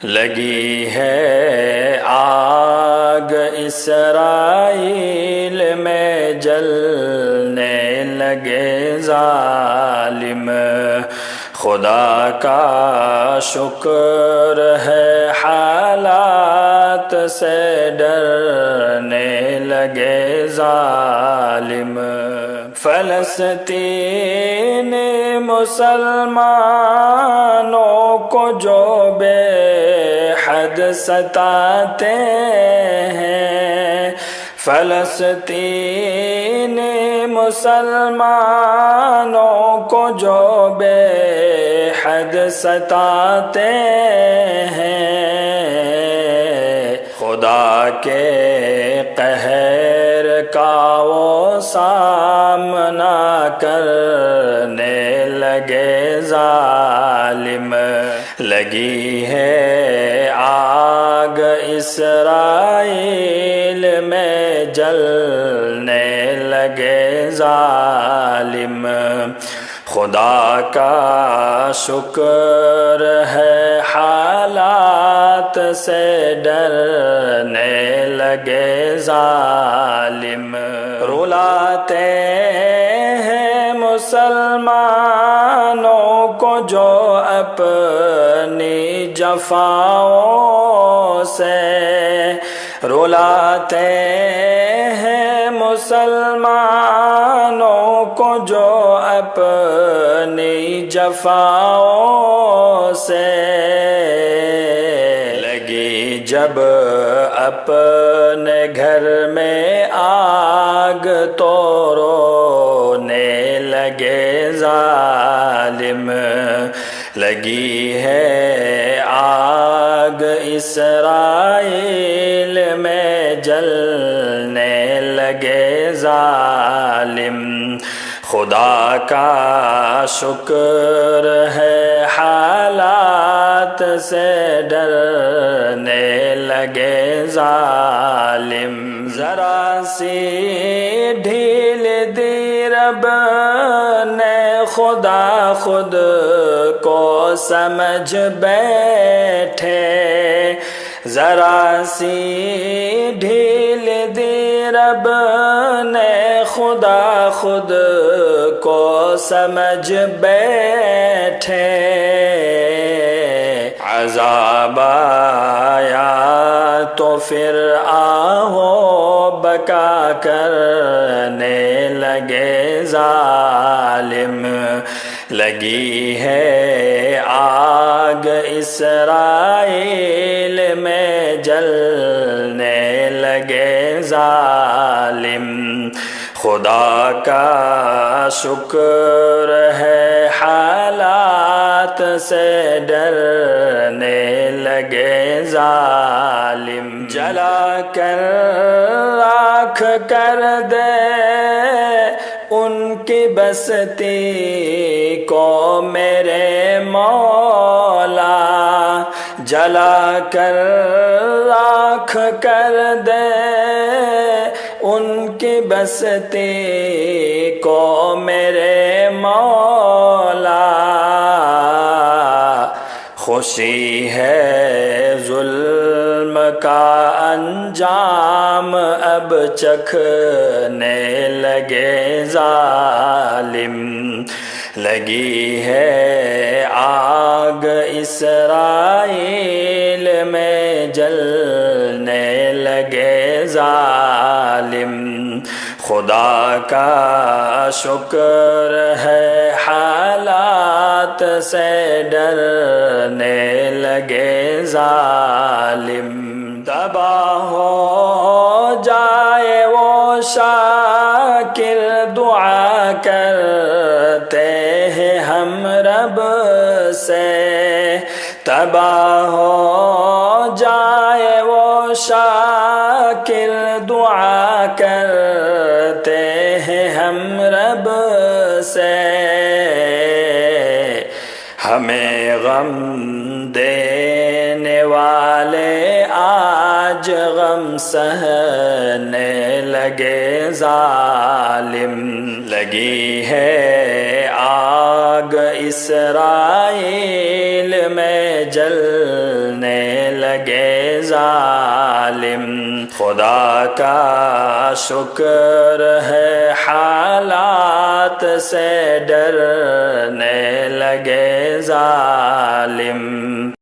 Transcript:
لگی ہے آگ اسرائیل میں جلنے لگے ظالم، خدا کا شکر ہے حالات سے ڈرنے لگے ظالم۔ فلسطین مسلمانوں کو جو بے حد ستاتے ہیں، فلسطین مسلمانوں کو جو بے حد ستاتے ہیں، خدا کے قہر کا وہ سامنا کرنے لگے ظالم۔ لگی ہے آگ اسرائیل میں جلنے لگے ظالم، خدا کا شکر ہے حالات سے ڈرنے لگے ظالم۔ رلاتے ہیں مسلمانوں کو جو اپنی جفاؤں سے، رلاتے ہیں مسلمانوں کو جو اپنی جفاؤں سے، لگی جب اپنے گھر میں آگ تو رونے لگے ظالم۔ لگی ہے آگ اسرائیل میں جلنے لگے ظالم، خدا کا شکر ہے حالات سے ڈرنے لگے ظالم۔ ذرا سی ڈھیل دی رب نے خدا خود کو سمجھ بیٹھے، ذرا سی ڈھیل دی رب نے خدا خود کو سمجھ بیٹھے، عذاب آیا تو پھر آہو بکا کرنے لگے ظالم۔ لگی ہے آگ اسرائیل میں جلنے لگے ظالم، خدا کا شکر ہے حالات سے ڈرنے لگے ظالم۔ جلا کر راکھ کر دے ان کی بستی کو میرے مولا، جلا کر راکھ کر دے ان کی بستی کو میرے مولا، خوشی ہے ظلم کا انجام اب چکھنے لگے ظالم۔ لگی ہے آگ اسرائیل میں جلنے لگے ظالم، خدا کا شکر ہے حالات سے ڈرنے لگے ظالم۔ تباہ ہو جائے وہ شاکر دعا کرتے ہیں ہم رب سے، تباہ ہو جائے وہ شاکر دعا کرتے ہیں ہم رب سے، ہمیں غم دینے والے آج غم سہنے لگے ظالم۔ لگی ہے آگ اسرائیل میں جلنے لگے ظالم، خدا کا شکر ہے حالات سے ڈرنے لگے ظالم۔